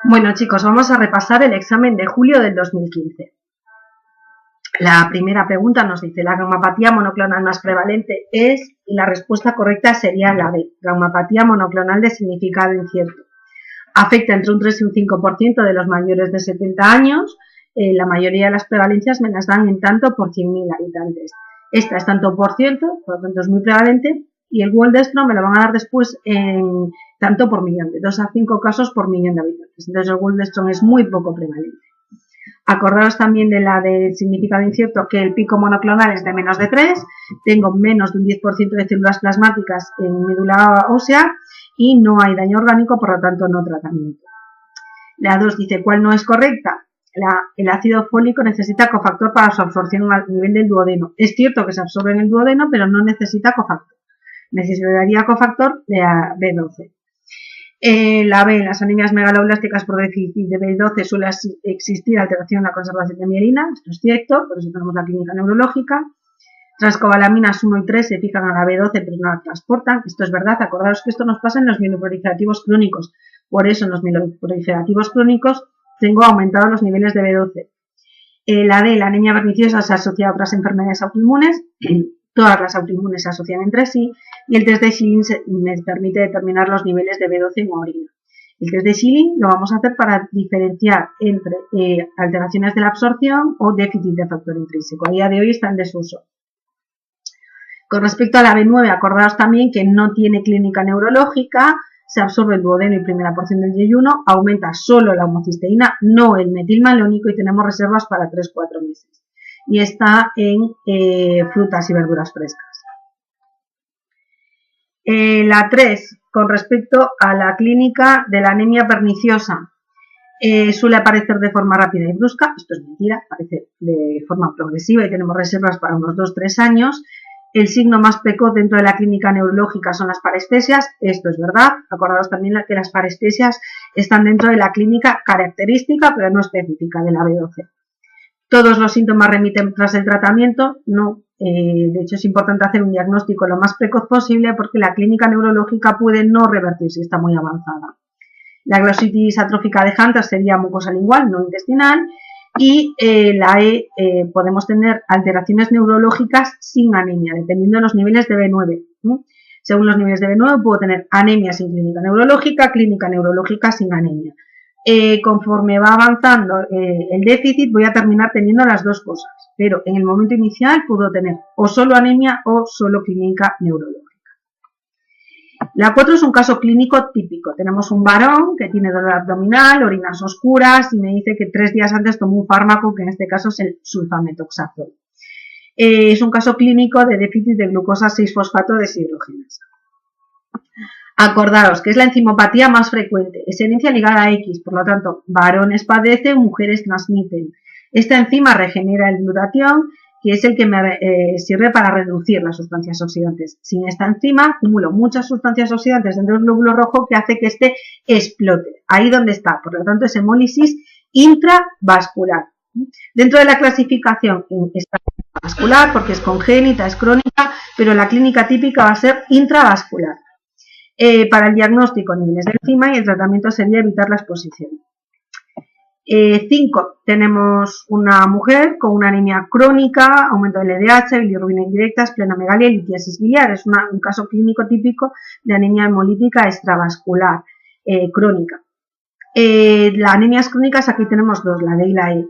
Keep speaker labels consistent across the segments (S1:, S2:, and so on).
S1: Bueno, chicos, vamos a repasar el examen de julio del 2015. La primera pregunta nos dice, ¿la gammopatía monoclonal más prevalente es? Y la respuesta correcta sería la B, gammopatía monoclonal de significado incierto. Afecta entre un 3 y un 5% de los mayores de 70 años. La mayoría de las prevalencias me las dan en tanto por 100.000 habitantes. Esta es tanto por ciento, por lo tanto es muy prevalente, y el Waldenstrom me lo van a dar después en tanto por millón, de 2 a 5 casos por millón de habitantes. Entonces el Waldenstrom es muy poco prevalente. Acordaos también de la del significado incierto, que el pico monoclonal es de menos de 3, tengo menos de un 10% de células plasmáticas en médula ósea y no hay daño orgánico, por lo tanto no tratamiento. La 2 dice, ¿cuál no es correcta? El ácido fólico necesita cofactor para su absorción al nivel del duodeno. Es cierto que se absorbe en el duodeno, pero no necesita cofactor. Necesitaría cofactor de B12. La B, en las anemias megaloblásticas por déficit de B12 suele existir alteración en la conservación de mielina. Esto es cierto, por eso tenemos la clínica neurológica. Transcobalaminas 1 y 3 se fijan a la B12 pero no la transportan. Esto es verdad, acordaos que esto nos pasa en los mieloproliferativos crónicos. Por eso en los mieloproliferativos crónicos tengo aumentados los niveles de B12. La D, la anemia perniciosa se asocia a otras enfermedades autoinmunes. Todas las autoinmunes se asocian entre sí y el test de Schilling me permite determinar los niveles de B12 en orina. El test de Schilling lo vamos a hacer para diferenciar entre alteraciones de la absorción o déficit de factor intrínseco. A día de hoy está en desuso. Con respecto a la B9, acordaos también que no tiene clínica neurológica, se absorbe el duodeno y primera porción del yeyuno, aumenta solo la homocisteína, no el metilmalónico y tenemos reservas para 3-4 meses. Y está en frutas y verduras frescas. La 3, con respecto a la clínica de la anemia perniciosa, suele aparecer de forma rápida y brusca. Esto es mentira, aparece de forma progresiva y tenemos reservas para unos 2-3 años. El signo más precoz dentro de la clínica neurológica son las parestesias. Esto es verdad. Acordaos también que las parestesias están dentro de la clínica característica, pero no específica de la B12. Todos los síntomas remiten tras el tratamiento, no. De hecho, es importante hacer un diagnóstico lo más precoz posible porque la clínica neurológica puede no revertir si está muy avanzada. La glositis atrófica de Hunter sería mucosa lingual, no intestinal. Y la E, podemos tener alteraciones neurológicas sin anemia, dependiendo de los niveles de B9. Según los niveles de B9 puedo tener anemia sin clínica neurológica sin anemia. Conforme va avanzando el déficit voy a terminar teniendo las dos cosas, pero en el momento inicial puedo tener o solo anemia o solo clínica neurológica. La 4 es un caso clínico típico. Tenemos un varón que tiene dolor abdominal, orinas oscuras y me dice que 3 días antes tomó un fármaco que en este caso es el sulfametoxazol. Es un caso clínico de déficit de glucosa 6-fosfato deshidrogenasa. Acordaos que es la enzimopatía más frecuente, es herencia ligada a X, por lo tanto, varones padecen, mujeres transmiten. Esta enzima regenera el glutatión, que es el que me sirve para reducir las sustancias oxidantes. Sin esta enzima, acumulo muchas sustancias oxidantes dentro del glóbulo rojo que hace que este explote, ahí donde está. Por lo tanto, es hemólisis intravascular. Dentro de la clasificación está vascular, porque es congénita, es crónica, pero la clínica típica va a ser intravascular. Para el diagnóstico, niveles de enzima y el tratamiento sería evitar la exposición. 5. Tenemos una mujer con una anemia crónica, aumento del LDH, bilirrubina indirecta, esplenomegalia y litiasis biliar. Es un caso clínico típico de anemia hemolítica extravascular crónica. Las anemias crónicas aquí tenemos dos, la D y la E.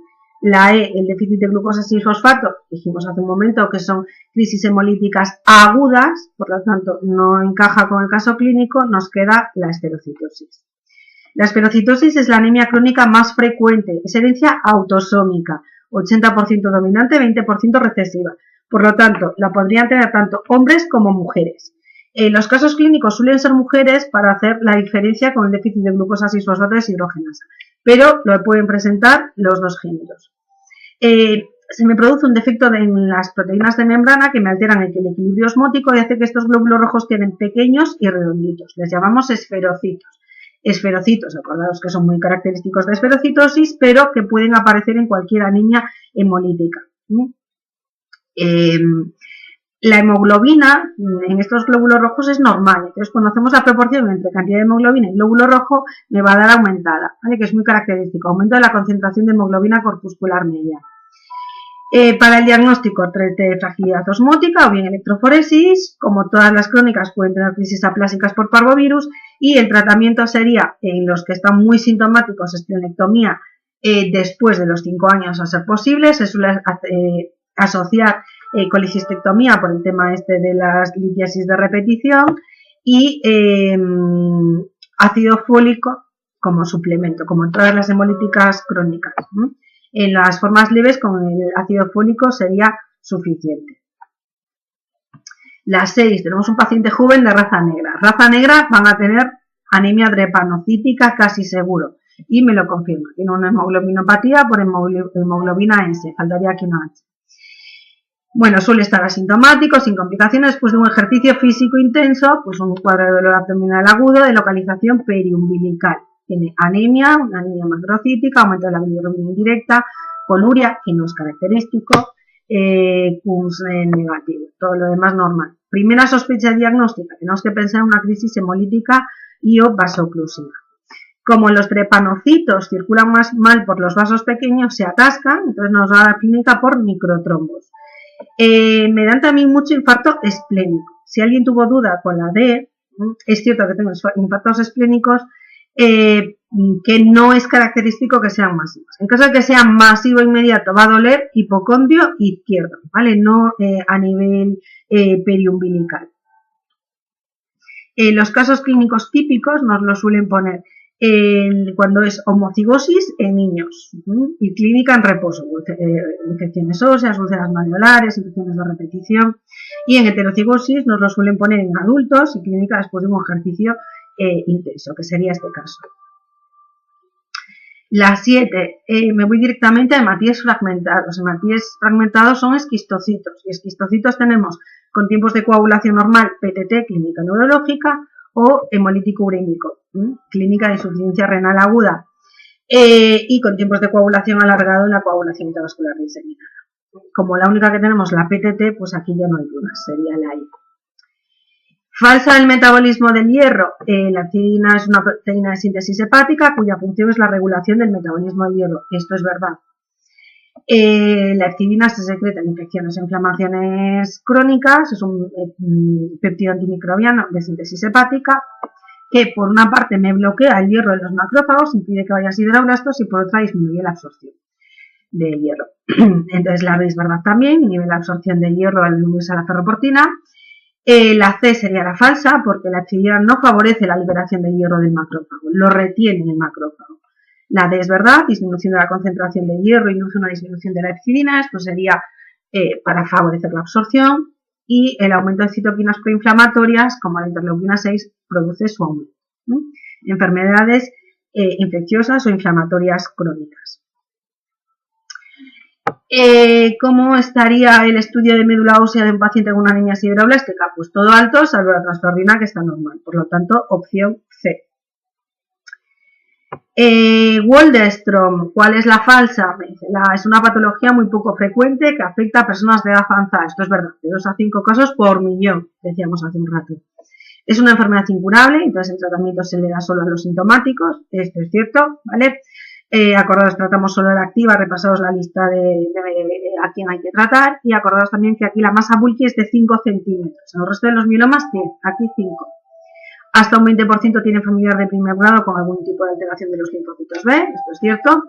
S1: La E, el déficit de glucosa 6-fosfato, dijimos hace un momento que son crisis hemolíticas agudas, por lo tanto no encaja con el caso clínico, nos queda la esferocitosis. La esferocitosis es la anemia crónica más frecuente, es herencia autosómica, 80% dominante, 20% recesiva. Por lo tanto, la podrían tener tanto hombres como mujeres. Los casos clínicos suelen ser mujeres para hacer la diferencia con el déficit de glucosa 6-fosfato deshidrogenasa, pero lo pueden presentar los dos géneros. Se me produce un defecto en las proteínas de membrana que me alteran el equilibrio osmótico y hace que estos glóbulos rojos queden pequeños y redonditos. Les llamamos esferocitos. Esferocitos, acordaos que son muy característicos de esferocitosis, pero que pueden aparecer en cualquier anemia hemolítica. La hemoglobina en estos glóbulos rojos es normal, entonces cuando hacemos la proporción entre cantidad de hemoglobina y glóbulo rojo me va a dar aumentada, ¿vale? Que es muy característico, aumento de la concentración de hemoglobina corpuscular media. Para el diagnóstico, test de fragilidad osmótica o bien electroforesis, como todas las crónicas pueden tener crisis aplásicas por parvovirus, y el tratamiento sería, en los que están muy sintomáticos, esplenectomía después de los 5 años a ser posible. Se suele asociar colicistectomía por el tema este de las litiasis de repetición y ácido fólico como suplemento, como en todas las hemolíticas crónicas. En las formas leves con el ácido fólico sería suficiente. Las 6, tenemos un paciente joven de raza negra. Raza negra van a tener anemia drepanocítica casi seguro. Y me lo confirma. Tiene una hemoglobinopatía por hemoglobina S. Faltaría aquí una H. Bueno, suele estar asintomático, sin complicaciones, después de un ejercicio físico intenso, pues un cuadro de dolor abdominal agudo de localización periumbilical. Tiene anemia, una anemia macrocítica, aumento de la bilirrubina indirecta, coluria, que no es característico, CUMS negativo, todo lo demás normal. Primera sospecha diagnóstica, tenemos que pensar en una crisis hemolítica y o vasoclusiva. Como los trepanocitos circulan más mal por los vasos pequeños, se atascan, entonces nos va a dar clínica por microtrombos. Me dan también mucho infarto esplénico. Si alguien tuvo duda con la D, es cierto que tengo infartos esplénicos, que no es característico que sean masivos. En caso de que sea masivo inmediato, va a doler hipocondrio izquierdo, ¿vale? No a nivel periumbilical. Los casos clínicos típicos nos lo suelen poner cuando es homocigosis en niños y clínica en reposo, infecciones óseas, úlceras malleolares, infecciones de repetición, y en heterocigosis nos lo suelen poner en adultos y clínica después de un ejercicio intenso, que sería este caso. Las 7, me voy directamente a hematíes fragmentados. Hematíes fragmentados son esquistocitos, y esquistocitos tenemos con tiempos de coagulación normal, PTT, clínica neurológica, o hemolítico urémico, clínica de insuficiencia renal aguda, y con tiempos de coagulación alargado en la coagulación intravascular diseminada. Como la única que tenemos la PTT, pues aquí ya no hay dudas, sería la I. Falsa del metabolismo del hierro. La epsidina es una proteína de síntesis hepática cuya función es la regulación del metabolismo del hierro. Esto es verdad. La epsidina se secreta en infecciones e inflamaciones crónicas, es un péptido antimicrobiano de síntesis hepática que por una parte me bloquea el hierro en los macrófagos, impide que vaya a sideroblastos y por otra disminuye la absorción de hierro. Entonces la B es verdad también, inhibe la absorción de hierro al unirse a la ferroportina. La C sería la falsa porque la epsidina no favorece la liberación de hierro del macrófago, lo retiene en el macrófago. La D es verdad, disminución de la concentración de hierro induce una disminución de la epsidina, esto sería para favorecer la absorción, y el aumento de citoquinas proinflamatorias, como la interleuquina 6, produce su aumento. Enfermedades infecciosas o inflamatorias crónicas. ¿Cómo estaría el estudio de médula ósea de un paciente con una anemia sideroblástica? Pues todo alto, salvo la transferrina que está normal, por lo tanto, opción C. Waldenström, ¿cuál es la falsa? Es una patología muy poco frecuente que afecta a personas de edad avanzada. Esto es verdad, de 2 a 5 casos por millón, decíamos hace un rato. Es una enfermedad incurable, entonces el tratamiento se le da solo a los sintomáticos, esto es cierto, ¿vale? Acordados, tratamos solo la activa, repasados la lista de a quién hay que tratar, y acordados también que aquí la masa bulky es de 5 centímetros, en el resto de los mielomas 10, aquí 5. Hasta un 20% tiene familiar de primer grado con algún tipo de alteración de los linfocitos B, esto es cierto.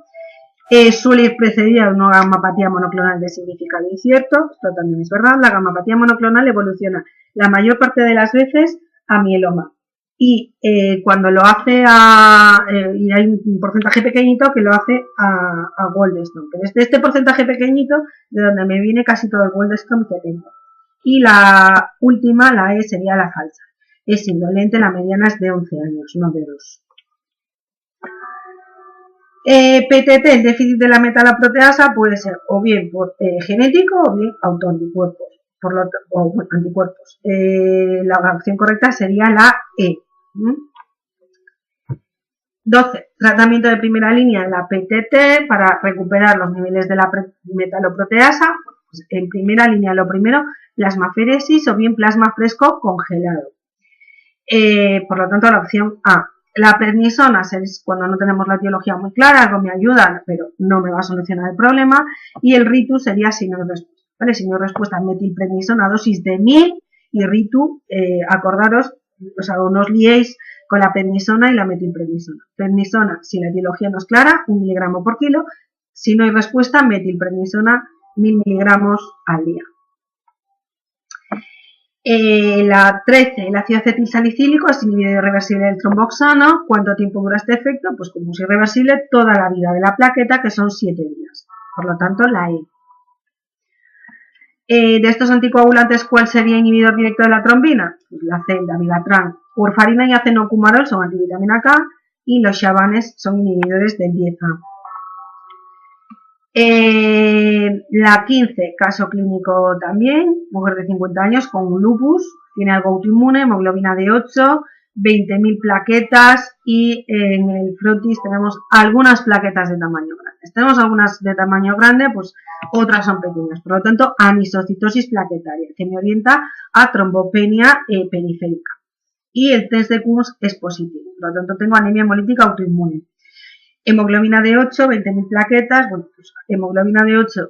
S1: Suele ir precedida de una gamapatía monoclonal de significado incierto, esto también es verdad. La gamapatía monoclonal evoluciona la mayor parte de las veces a mieloma. Y cuando lo hace y hay un porcentaje pequeñito que lo hace a Waldenström. Pero es de este porcentaje pequeñito de donde me viene casi todo el Waldenström que tengo. Y la última, la E, sería la falsa. Es indolente, la mediana es de 11 años, no de 2. PTT, el déficit de la metalaproteasa, puede ser o bien por genético o bien autoanticuerpos. Anticuerpos. La opción correcta sería la E. 12. Tratamiento de primera línea en la PTT para recuperar los niveles de la metaloproteasa. Pues en primera línea, lo primero, plasmaferesis o bien plasma fresco congelado. Por lo tanto, la opción A. La prednisona es cuando no tenemos la etiología muy clara, algo me ayuda, pero no me va a solucionar el problema. Y el ritu sería si no hay respuesta. ¿Vale? Si no hay respuesta, metilprednisona, dosis de 1000 y ritu, acordaros, o sea, no os liéis con la prednisona y la metilprednisona. Prednisona, si la etiología no es clara, 1 miligramo por kilo. Si no hay respuesta, metilprednisona, 1000 miligramos al día. La 13, el ácido acetilsalicílico es inhibidor irreversible del tromboxano. ¿Cuánto tiempo dura este efecto? Pues como es irreversible, toda la vida de la plaqueta, que son 7 días. Por lo tanto, la E. De estos anticoagulantes, ¿cuál sería inhibidor directo de la trombina? Pues la C, el dabigatran. Warfarina y acenocumarol son antivitamina K y los xabanes son inhibidores del 10A. La 15, caso clínico también, mujer de 50 años con lupus, tiene algo autoinmune, hemoglobina de 8, 20.000 plaquetas y en el frotis tenemos algunas plaquetas de tamaño grande. Tenemos algunas de tamaño grande, pues otras son pequeñas. Por lo tanto, anisocitosis plaquetaria, que me orienta a trombopenia periférica. Y el test de Kunz es positivo. Por lo tanto, tengo anemia hemolítica autoinmune. Hemoglobina de 8, 20.000 plaquetas, bueno, pues hemoglobina de 8,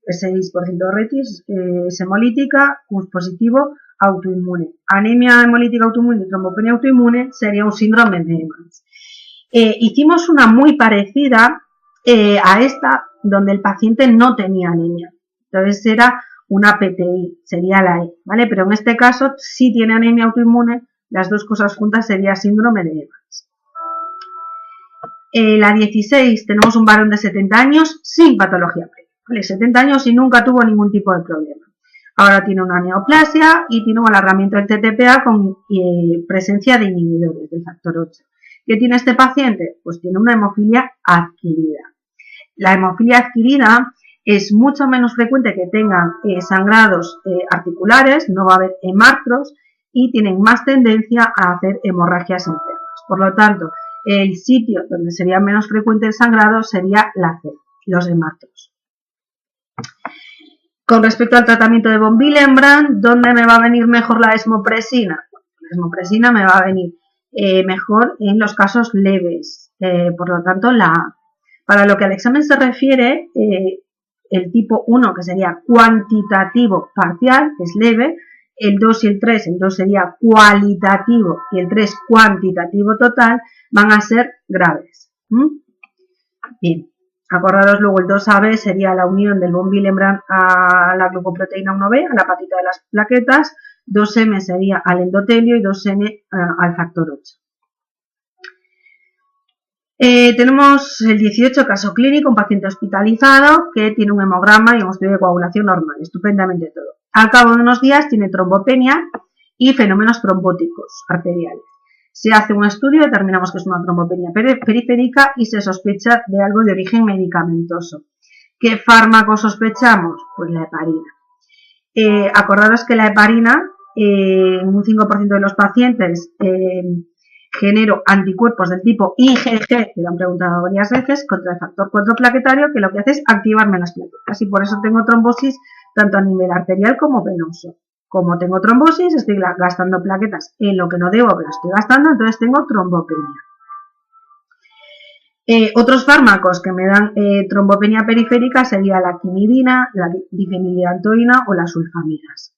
S1: 6% de retis, es hemolítica, Kunz positivo, autoinmune. Anemia hemolítica autoinmune y trombopenia autoinmune sería un síndrome de Evans. Hicimos una muy parecida a esta, donde el paciente no tenía anemia. Entonces era una PTI, sería la E, ¿vale? Pero en este caso sí tiene anemia autoinmune, las dos cosas juntas sería síndrome de Evans. La 16, tenemos un varón de 70 años sin patología previa, ¿vale? 70 años y nunca tuvo ningún tipo de problema. Ahora tiene una neoplasia y tiene un alargamiento del TTPA con presencia de inhibidores del factor 8. ¿Qué tiene este paciente? Pues tiene una hemofilia adquirida. La hemofilia adquirida es mucho menos frecuente que tengan sangrados articulares, no va a haber hemartros y tienen más tendencia a hacer hemorragias internas. Por lo tanto, el sitio donde sería menos frecuente el sangrado sería la C, los hemartros. Con respecto al tratamiento de von Willebrand, ¿dónde me va a venir mejor la desmopresina? La desmopresina me va a venir mejor en los casos leves, por lo tanto la A. Para lo que al examen se refiere, el tipo 1, que sería cuantitativo parcial, es leve, el 2 y el 3, el 2 sería cualitativo y el 3 cuantitativo total, van a ser graves. Bien, acordaros luego el 2AB sería la unión del von Willebrand a la glucoproteína 1B, a la patita de las plaquetas, 2M sería al endotelio y 2N al factor 8. Tenemos el 18, caso clínico, un paciente hospitalizado que tiene un hemograma y un estudio de coagulación normal, estupendamente todo. Al cabo de unos días tiene trombopenia y fenómenos trombóticos arteriales. Se hace un estudio, determinamos que es una trombopenia periférica y se sospecha de algo de origen medicamentoso. ¿Qué fármaco sospechamos? Pues la heparina. Acordaros que la heparina, en un 5% de los pacientes, genero anticuerpos del tipo IgG, que lo han preguntado varias veces, contra el factor 4 plaquetario, que lo que hace es activarme las plaquetas y por eso tengo trombosis tanto a nivel arterial como venoso. Como tengo trombosis, estoy gastando plaquetas en lo que no debo, pero estoy gastando, entonces tengo trombopenia. Otros fármacos que me dan trombopenia periférica sería la quinidina, la difenilidantoína o las sulfamidas.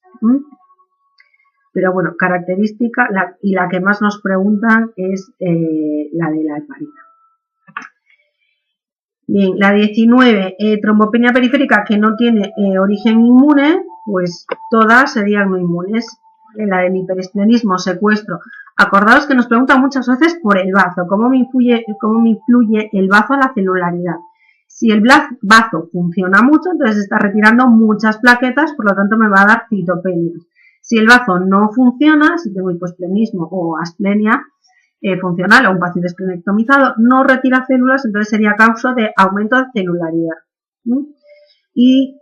S1: Pero bueno, característica y la que más nos preguntan es la de la heparina. Bien, la 19, trombopenia periférica que no tiene origen inmune, pues todas serían no inmunes. La del hiperestrenismo, secuestro. Acordaos que nos preguntan muchas veces por el bazo, cómo me influye el bazo a la celularidad. Si el bazo funciona mucho, entonces está retirando muchas plaquetas, por lo tanto me va a dar citopenias. Si el bazo no funciona, si tengo hipoesplenismo o asplenia funcional o un paciente esplenectomizado, no retira células, entonces sería causa de aumento de celularidad. Y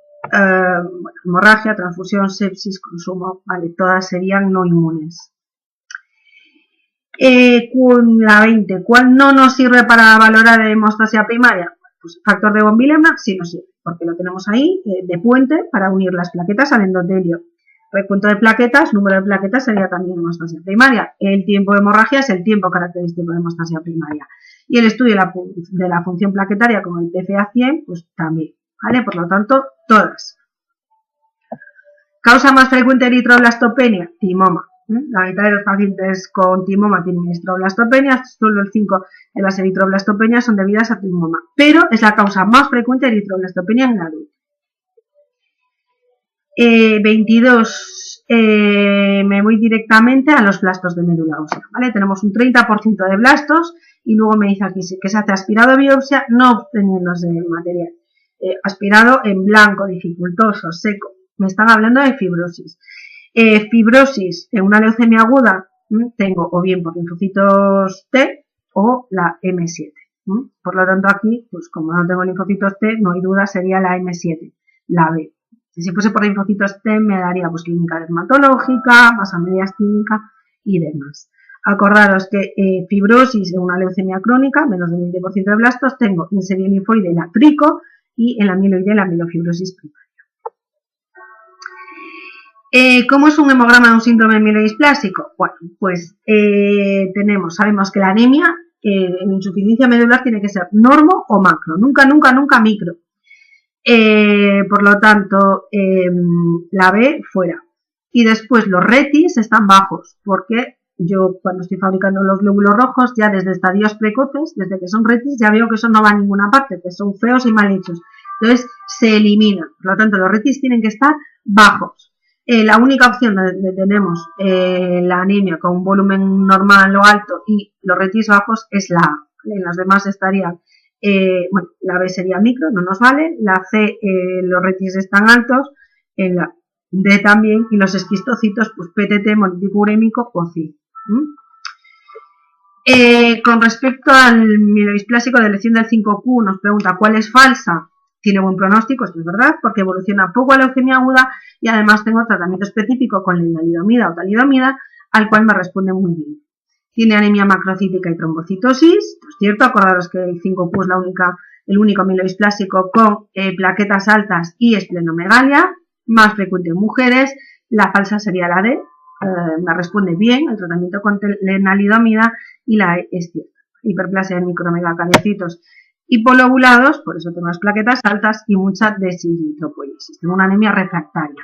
S1: hemorragia, transfusión, sepsis, consumo, vale, todas serían no inmunes. Con la 20, ¿cuál no nos sirve para valorar hemostasia primaria? Pues factor de von Willebrand sí nos sirve, porque lo tenemos ahí de puente para unir las plaquetas al endotelio. Recuento de plaquetas, número de plaquetas sería también hemostasia primaria. El tiempo de hemorragia es el tiempo característico de hemostasia primaria. Y el estudio de la función plaquetaria como el PFA 100, pues también, ¿vale? Por lo tanto, todas. Causa más frecuente de eritroblastopenia, timoma. La mitad de los pacientes con timoma tienen eritroblastopenia, solo el 5 de las eritroblastopenias son debidas a timoma, pero es la causa más frecuente de eritroblastopenia en el adulto. 22, me voy directamente a los blastos de médula ósea, ¿vale? Tenemos un 30% de blastos y luego me dice aquí que se hace aspirado a biopsia no obteniéndose el material. Aspirado en blanco, dificultoso, seco. Me están hablando de fibrosis. Fibrosis en una leucemia aguda, tengo o bien por linfocitos T o la M7. Por lo tanto aquí, pues como no tengo linfocitos T, no hay duda, sería la M7, la B. Si fuese por linfocitos T me daría pues clínica dermatológica, masa mediastínica y demás. Acordaros que fibrosis en una leucemia crónica, menos del 20% de blastos, tengo en serie linfoide la trico y en la mieloide la mielofibrosis primaria. ¿Cómo es un hemograma de un síndrome mielodisplásico? Bueno, pues sabemos que la anemia en insuficiencia medular tiene que ser normo o macro, nunca micro. Por lo tanto, la B fuera. Y después los retis están bajos, porque yo cuando estoy fabricando los glóbulos rojos, ya desde estadios precoces, desde que son retis, ya veo que eso no va a ninguna parte, que son feos y mal hechos. Entonces, se eliminan. Por lo tanto, los retis tienen que estar bajos. La única opción donde tenemos la anemia con un volumen normal o alto y los retis bajos es la A. En las demás estarían bueno, la B sería micro, no nos vale, la C, los retis están altos, en la D también, y los esquistocitos, pues PTT, monolítico urémico o CID. Con respecto al mielodisplásico de lesión del 5Q, nos pregunta cuál es falsa. Tiene buen pronóstico, esto es verdad, porque evoluciona poco a leucemia aguda y además tengo tratamiento específico con lenalidomida o talidomida, al cual me responde muy bien. Tiene anemia macrocítica y trombocitosis, pues cierto, acordaros que el 5Q es el único mielodisplásico con plaquetas altas y esplenomegalia, más frecuente en mujeres. La falsa sería la D, me responde bien el tratamiento con lenalidomida y la E es cierta. Hiperplasia de micromegacariocitos hipolobulados, por eso tengo las plaquetas altas y mucha desiritropoiesis. Tengo una anemia refractaria.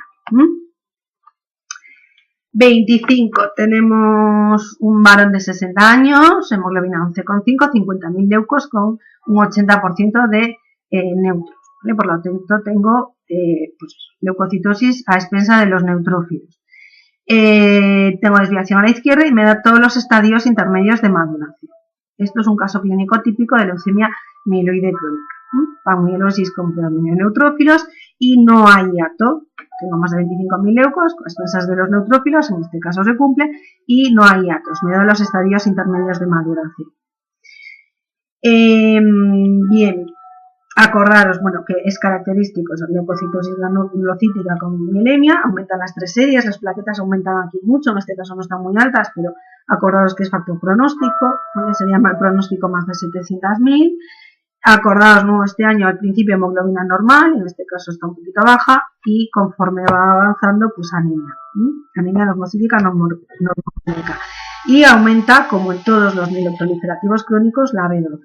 S1: 25, tenemos un varón de 60 años, hemoglobina 11,5, 50.000 leucos con un 80% de neutros. ¿Vale? Por lo tanto, tengo pues, leucocitosis a expensa de los neutrófilos. Tengo desviación a la izquierda y me da todos los estadios intermedios de maduración. Esto es un caso clínico típico de leucemia mieloide crónica. Panmielosis con predominio de neutrófilos y no hay hiato. Tengo más de 25.000 leucos, con expensas de los neutrófilos, en este caso se cumple, y no hay hiatos. Me da los estadios intermedios de maduración. Bien, acordaros, bueno, que es característico esa leucocitosis granulocítica con mielemia, aumentan las 3 series, las plaquetas aumentan aquí mucho, en este caso no están muy altas, pero acordaros que es factor pronóstico, ¿vale? Sería mal pronóstico más de 700.000. Acordaos, ¿no? Este año al principio hemoglobina normal, en este caso está un poquito baja, y conforme va avanzando, pues anemia. Anemia normocítica, normocítica. Y aumenta, como en todos los mieloproliferativos crónicos, la B12.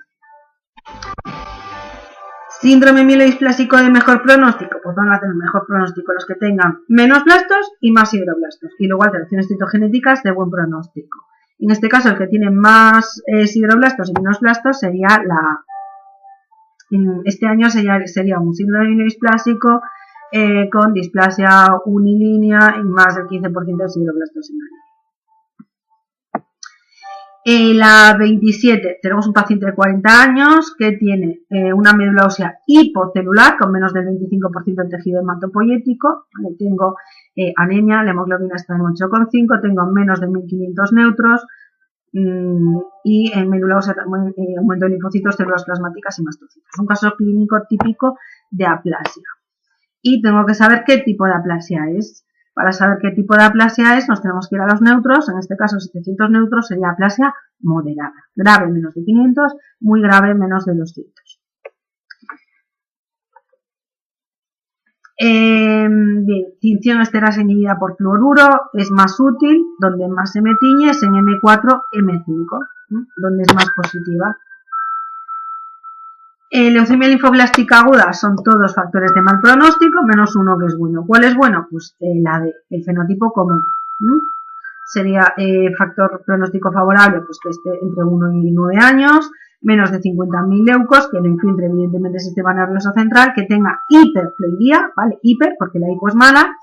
S1: Síndrome mielodisplásico de mejor pronóstico, pues van a tener mejor pronóstico los que tengan menos blastos y más sideroblastos. Y luego alteraciones citogenéticas de buen pronóstico. En este caso, el que tiene más sideroblastos y menos blastos sería la A. Este año sería un síndrome mielodisplásico con displasia unilínea y más del 15% de sideroblastos en anemia. La 27, tenemos un paciente de 40 años que tiene una médula ósea hipocelular con menos del 25% de tejido hematopoyético. Tengo anemia, la hemoglobina está en 8,5, tengo menos de 1.500 neutros. Y en médula ósea también aumento de linfocitos, células plasmáticas y mastocitos. Es un caso clínico típico de aplasia. Y tengo que saber qué tipo de aplasia es. Para saber qué tipo de aplasia es, nos tenemos que ir a los neutros. En este caso, 700 neutros sería aplasia moderada. Grave, menos de 500. Muy grave, menos de 200. Bien, tinción esterasa inhibida por fluoruro es más útil, donde más se me tiñe es en M4, M5, donde es más positiva. Leucemia linfoblástica aguda son todos factores de mal pronóstico, menos uno que es bueno. ¿Cuál es bueno? Pues la D, el fenotipo común. Sería factor pronóstico favorable, pues que esté entre 1 y 9 años, menos de 50.000 leucos, que no infiltre evidentemente el sistema nervioso central, que tenga hiperploidía, ¿vale? Hiper, porque la hipo es mala,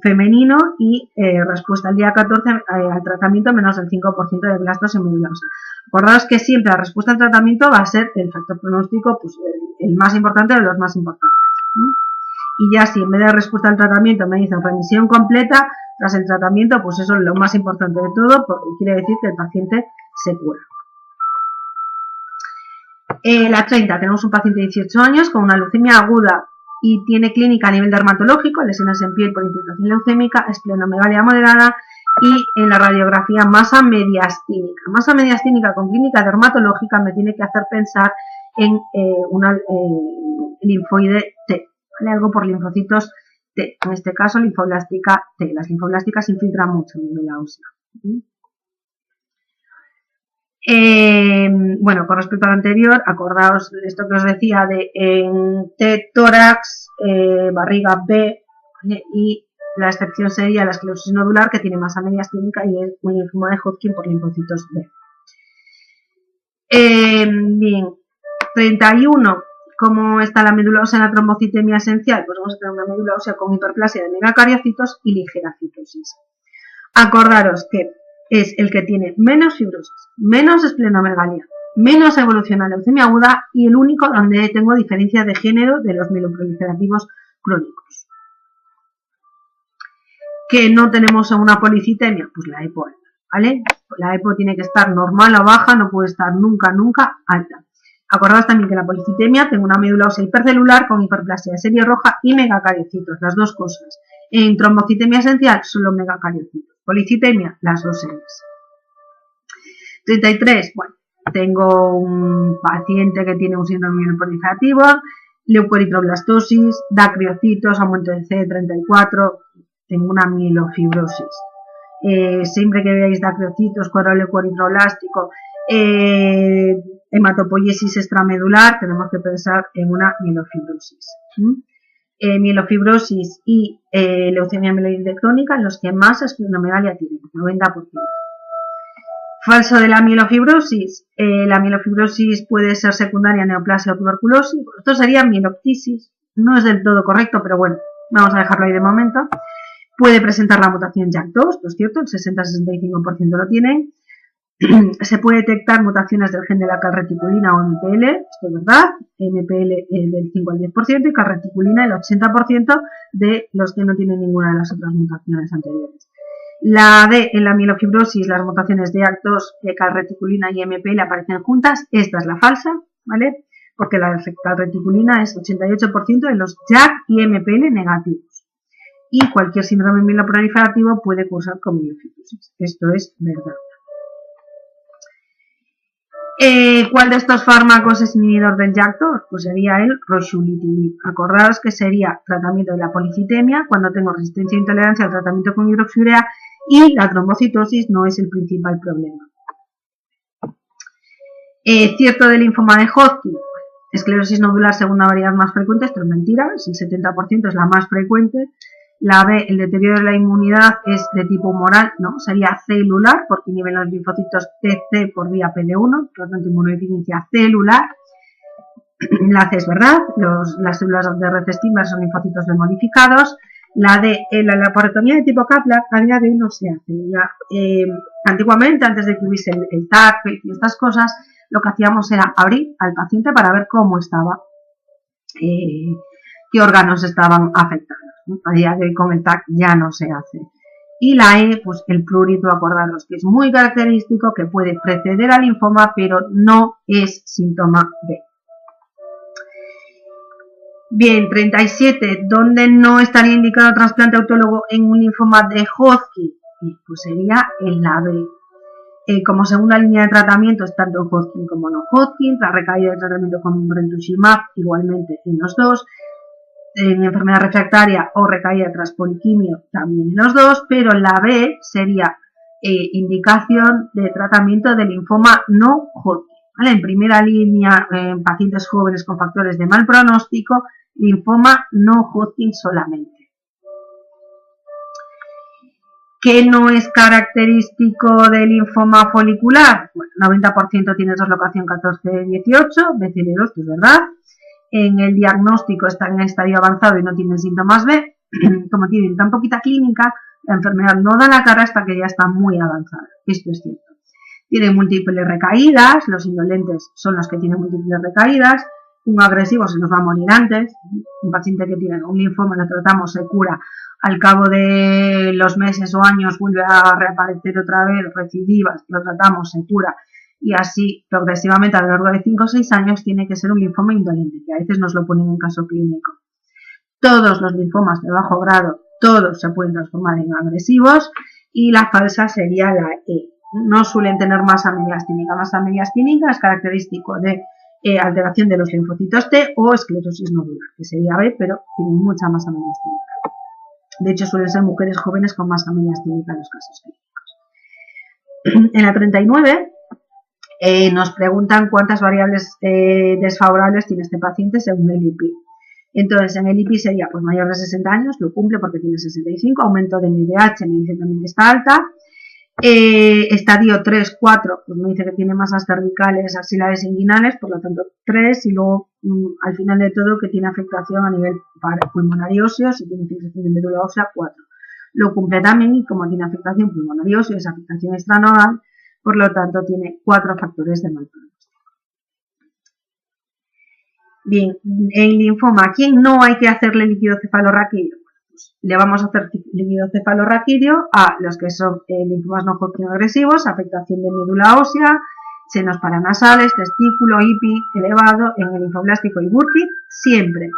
S1: femenino y respuesta al día 14 al tratamiento menos del 5% de blastos en médula ósea. Acordaos que siempre la respuesta al tratamiento va a ser el factor pronóstico, pues el más importante de los más importantes. Y ya si en vez de respuesta al tratamiento me dicen remisión completa tras el tratamiento, pues eso es lo más importante de todo, porque quiere decir que el paciente se cura. La 30, tenemos un paciente de 18 años con una leucemia aguda y tiene clínica a nivel dermatológico, lesiones en piel por infiltración leucémica, esplenomegalia moderada y en la radiografía masa mediastínica. Masa mediastínica con clínica dermatológica me tiene que hacer pensar en una linfoide T, ¿vale? Algo por linfocitos T, en este caso linfoblástica T. Las linfoblásticas infiltran mucho en médula ósea. Bueno, con respecto al anterior, acordaos de esto que os decía de T tórax, barriga B, ¿vale? Y la excepción sería la esclerosis nodular, que tiene masa mediastínica y es un linfoma de Hodgkin por linfocitos B. Bien, 31. ¿Cómo está la médula ósea en la trombocitemia esencial? Pues vamos a tener una médula ósea con hiperplasia de megacariocitos y ligera citosis. Acordaros que es el que tiene menos fibrosis, menos esplenomegalia, menos evolución a leucemia aguda y el único donde tengo diferencia de género de los mieloproliferativos crónicos. ¿Que no tenemos una policitemia? Pues la EPO, ¿vale? La EPO tiene que estar normal o baja, no puede estar nunca alta. Acordaos también que la policitemia tengo una médula ósea hipercelular con hiperplasia de serie roja y megacariocitos, las dos cosas. En trombocitemia esencial, solo megacariocitos. Policitemia, las dos series. 33, bueno, tengo un paciente que tiene un síndrome mieloproliferativo, leucoeritroblastosis, da criocitos, aumento de CD34, tengo una mielofibrosis. Siempre que veáis dacriocitos, cuadro leucoeritroblástico, hematopoiesis extramedular, tenemos que pensar en una mielofibrosis. Mielofibrosis y leucemia mieloide crónica, los que más esplenomegalia tienen, 90%. Falso de la mielofibrosis. La mielofibrosis puede ser secundaria a neoplasia o tuberculosis. Esto sería mieloptisis. No es del todo correcto, pero bueno, vamos a dejarlo ahí de momento. Puede presentar la mutación JAK2, esto es cierto, el 60-65% lo tienen. Se puede detectar mutaciones del gen de la calreticulina o MPL, esto es verdad, MPL del 5 al 10% y calreticulina el 80% de los que no tienen ninguna de las otras mutaciones anteriores. La D, en la mielofibrosis, las mutaciones de JAK2, calreticulina y MPL aparecen juntas, esta es la falsa, ¿vale? Porque la calreticulina es 88% de los JAK y MPL negativos. Y cualquier síndrome mieloproliferativo puede cursar con mielofibrosis, esto es verdad. ¿Cuál de estos fármacos es inhibidor del JAK2? Pues sería el ruxolitinib. Acordaos que sería tratamiento de la policitemia cuando tengo resistencia e intolerancia al tratamiento con hidroxiurea y la trombocitosis no es el principal problema. Cierto del linfoma de Hodgkin. Esclerosis nodular, segunda variedad más frecuente, esto es mentira, es el 70%, es la más frecuente. La B, el deterioro de la inmunidad es de tipo humoral, ¿no? Sería celular, porque inhiben los linfocitos TC por vía PD1, por lo tanto inmunodeficiencia celular. La C es verdad, las células de Rett-Steinberg son linfocitos demodificados. La D, la laparotomía de tipo Kaplan a día de hoy no se hace. Ya, antiguamente, antes de que hubiese el TAC y estas cosas, lo que hacíamos era abrir al paciente para ver cómo estaba, qué órganos estaban afectados. A día de hoy con el TAC ya no se hace. Y la E, pues el prurito, acordaros que es muy característico, que puede preceder al linfoma, pero no es síntoma B. Bien, 37. ¿Dónde no estaría indicado trasplante autólogo en un linfoma de Hodgkin? Pues sería en la B. Como segunda línea de tratamiento, tanto Hodgkin como no Hodgkin, tras recaída de tratamiento con brentuximab, igualmente en los dos. en enfermedad refractaria o recaída tras poliquimio, también en los dos, pero la B sería indicación de tratamiento de linfoma no Hodgkin. ¿Vale? En primera línea, en pacientes jóvenes con factores de mal pronóstico, linfoma no Hodgkin solamente. ¿Qué no es característico del linfoma folicular? Bueno, 90% tiene traslocación 14-18, BCL2, que es verdad. En el diagnóstico está en estadio avanzado y no tiene síntomas B. Como tienen tan poquita clínica, la enfermedad no da la cara hasta que ya está muy avanzada. Esto es cierto. Tiene múltiples recaídas, los indolentes son los que tienen múltiples recaídas. Un agresivo se nos va a morir antes. Un paciente que tiene un linfoma, lo tratamos, se cura. Al cabo de los meses o años vuelve a reaparecer otra vez, recidivas, lo tratamos, se cura. Y así progresivamente a lo largo de 5 o 6 años tiene que ser un linfoma indolente, que a veces nos lo ponen en caso clínico. Todos los linfomas de bajo grado, todos se pueden transformar en agresivos y la falsa sería la E. No suelen tener masa mediastínica. Masa mediastínica es característico de alteración de los linfocitos T o esclerosis nodular, que sería B, pero tienen mucha masa mediastínica. De hecho, suelen ser mujeres jóvenes con masa mediastínica en los casos clínicos. En la 39 nos preguntan cuántas variables desfavorables tiene este paciente según el IPI. Entonces, en el IPI sería pues mayor de 60 años, lo cumple porque tiene 65, aumento de NIDH, me dice también que está alta. Estadio 3, 4, pues me dice que tiene masas cervicales, axilares inguinales, por lo tanto 3, y luego al final de todo que tiene afectación a nivel pulmonar y óseo, si tiene infiltración de médula ósea, 4. Lo cumple también y como tiene afectación pulmonar y óseo, es afectación extranodal, por lo tanto tiene 4 factores de mal pronóstico. Bien, en linfoma, ¿a quién no hay que hacerle líquido cefalorraquídeo? Le vamos a hacer líquido cefalorraquídeo a los que son linfomas no Hodgkin agresivos, afectación de médula ósea, senos paranasales, testículo, IPI elevado, en el linfoblástico y Burkitt, siempre.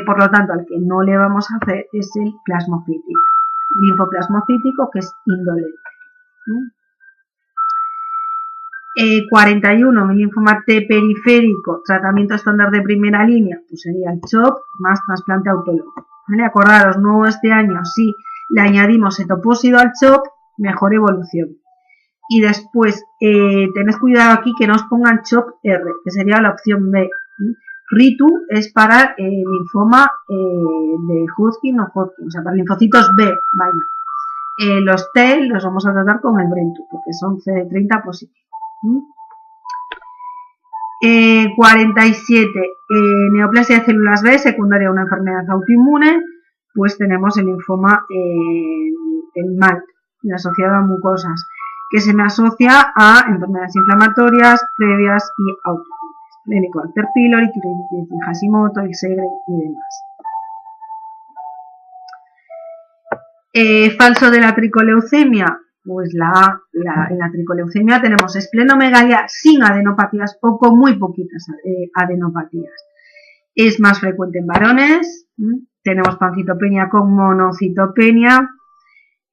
S1: Por lo tanto, al que no le vamos a hacer es el plasmocítico, linfoplasmocítico, que es indolente. 41, mi linfoma T periférico, tratamiento estándar de primera línea, pues sería el CHOP más trasplante autólogo. ¿Vale? Acordaros, no este año, si le añadimos etoposído al CHOP, mejor evolución. Y después, tened cuidado aquí que no os pongan CHOP-R, que sería la opción B. RITU es para linfoma de Hodgkin o Hodgkin, o sea, para linfocitos B, vaya. Los T los vamos a tratar con el Brentu, porque son CD30 positivos. 47, neoplasia de células B secundaria a una enfermedad autoinmune, pues tenemos el linfoma el MALT, asociado a mucosas, que se me asocia a enfermedades inflamatorias previas y autoinmunes, Helicobacter pylori, tiroiditis Hashimoto, Segre y demás. Falso de la tricoleucemia. Pues en la tricoleucemia tenemos esplenomegalia sin adenopatías o con muy poquitas adenopatías. Es más frecuente en varones. Tenemos pancitopenia con monocitopenia.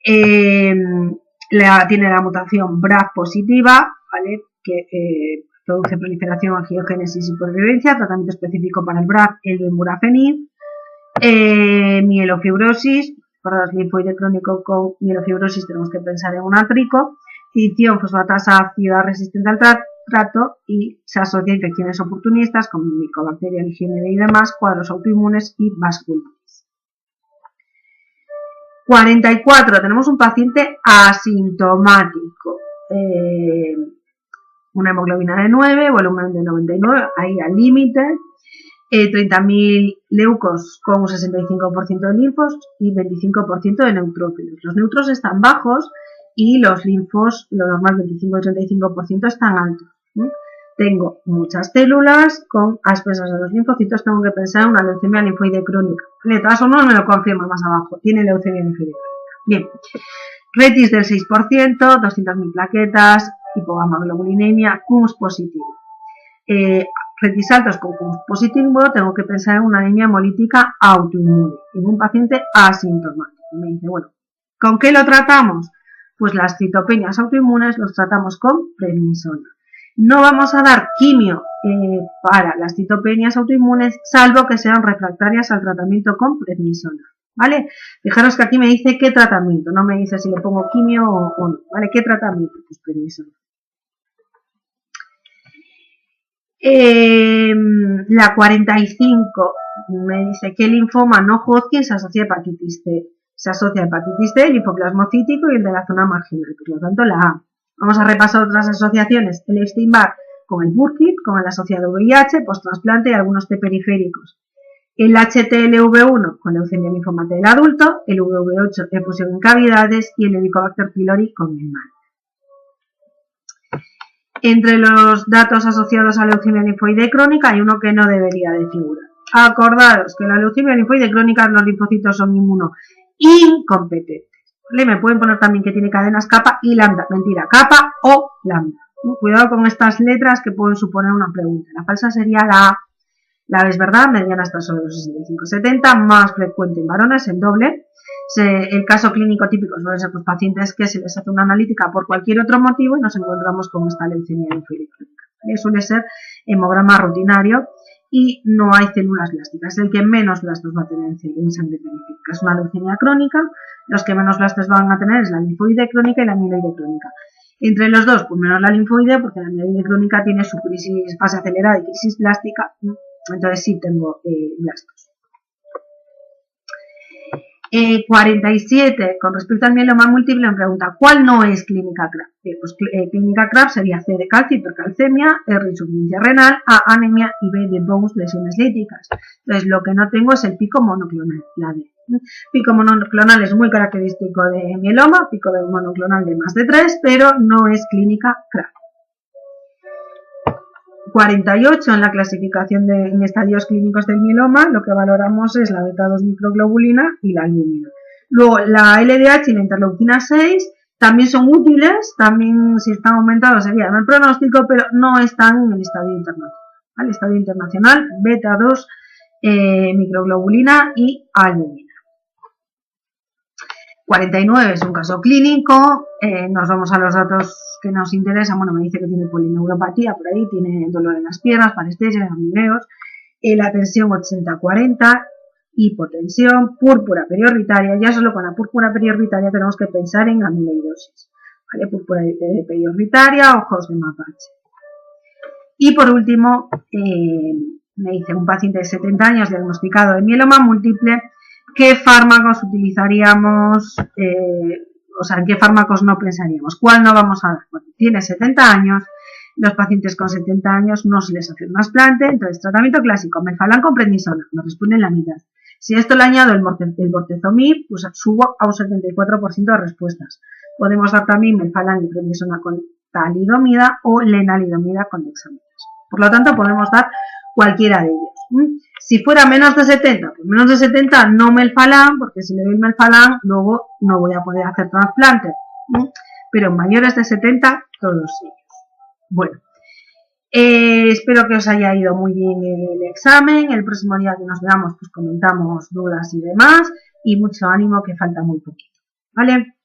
S1: Tiene la mutación BRAF positiva, ¿vale? Que produce proliferación, angiogénesis y supervivencia. Tratamiento específico para el BRAF, el bemurafenib. Mielofibrosis. Para los linfoide crónico con mielofibrosis tenemos que pensar en una trico, cición fosfatasa ácida resistente al trato y se asocia a infecciones oportunistas como Mycobacterium leishmaniae y demás, cuadros autoinmunes y vasculitis. 44. Tenemos un paciente asintomático. Una hemoglobina de 9, volumen de 99, ahí al límite. 30.000 leucos con un 65% de linfos y 25% de neutrófilos. Los neutros están bajos y los linfos, lo normal 25 y 35% están altos. Tengo muchas células con aspersas de los linfocitos, tengo que pensar en una leucemia linfoide crónica. De todas formas me lo confirma más abajo, tiene leucemia linfoide crónica. Bien, retis del 6%, 200.000 plaquetas, hipogamaglobulinemia, CUMS positivo. Retis altos con CUMS positivo, tengo que pensar en una anemia hemolítica autoinmune, en un paciente asintomático. Me dice, bueno, ¿con qué lo tratamos? Pues las citopenias autoinmunes los tratamos con prednisona. No vamos a dar quimio para las citopenias autoinmunes, salvo que sean refractarias al tratamiento con prednisona, ¿vale? Fijaros que aquí me dice qué tratamiento, no me dice si le pongo quimio o no, ¿vale? ¿Qué tratamiento? Pues prednisona. La 45 me dice que el linfoma no Hodgkin se asocia a hepatitis C. Se asocia a hepatitis C, el linfoplasmocítico y el de la zona marginal, por lo tanto la A. Vamos a repasar otras asociaciones, el Epstein-Barr con el Burkitt, con el asociado VIH, posttrasplante y algunos T periféricos. El HTLV1 con leucemia linfomatoide del adulto, el V8 efusión en cavidades y el Helicobacter pylori con el mal. Entre los datos asociados a leucemia linfoide crónica hay uno que no debería de figurar. Acordaros que la leucemia linfoide crónica los linfocitos son incompetentes. ¿Vale? Me pueden poner también que tiene cadenas kappa y lambda. Mentira, kappa o lambda. Cuidado con estas letras que pueden suponer una pregunta. La falsa sería la A. La B es verdad, mediana hasta sobre los 65-70, más frecuente en varones, el doble. El caso clínico típico suelen ser pues, pacientes que se les hace una analítica por cualquier otro motivo y nos encontramos con esta leucemia linfoide crónica. Suele ser hemograma rutinario y no hay células blásticas. El que menos blastos va a tener en sangre periférica es una leucemia crónica. Los que menos blastos van a tener es la linfoide crónica y la mieloide crónica. Entre los dos, pues menos la linfoide, porque la mieloide crónica tiene su crisis, fase acelerada y crisis blástica, entonces sí tengo blastos. 47, con respecto al mieloma múltiple, me pregunta, ¿cuál no es clínica CRAB? Pues clínica CRAB sería C de calcio, hipercalcemia, R insuficiencia renal, A anemia y B de Bones, lesiones líticas. Entonces lo que no tengo es el pico monoclonal, la D. Pico monoclonal es muy característico de mieloma, pico de monoclonal de más de 3, pero no es clínica CRAB. 48 en la clasificación en estadios clínicos del mieloma, lo que valoramos es la beta-2 microglobulina y la albúmina. Luego la LDH y la interleuquina 6 también son útiles, también si están aumentados sería el pronóstico, pero no están en el estadio internacional. ¿Vale? El estadio internacional, beta-2 microglobulina y albúmina. 49 es un caso clínico, nos vamos a los datos que nos interesan. Bueno, me dice que tiene polineuropatía por ahí, tiene dolor en las piernas, parestesias, amineos, la tensión 80-40, hipotensión, púrpura periorbitaria. Ya solo con la púrpura periorbitaria tenemos que pensar en amiloidosis, ¿vale? Púrpura periorbitaria, ojos de mapache. Y por último, me dice un paciente de 70 años diagnosticado de mieloma múltiple, ¿qué fármacos utilizaríamos? O sea, ¿en qué fármacos no pensaríamos? ¿Cuál no vamos a dar? Bueno, tiene 70 años, los pacientes con 70 años no se les hace un trasplante, entonces tratamiento clásico, melphalan con prednisona, nos responden la mitad. Si a esto le añado el bortezomib, pues subo a un 74% de respuestas. Podemos dar también melphalan y prednisona con talidomida o lenalidomida con dexametasona. Por lo tanto, podemos dar cualquiera de ellos. Si fuera menos de 70, pues menos de 70 no melphalan, porque si le doy melphalan luego no voy a poder hacer trasplante. Pero mayores de 70, todos ellos. Bueno, espero que os haya ido muy bien el examen. El próximo día que nos veamos, pues comentamos dudas y demás. Y mucho ánimo, que falta muy poquito. ¿Vale?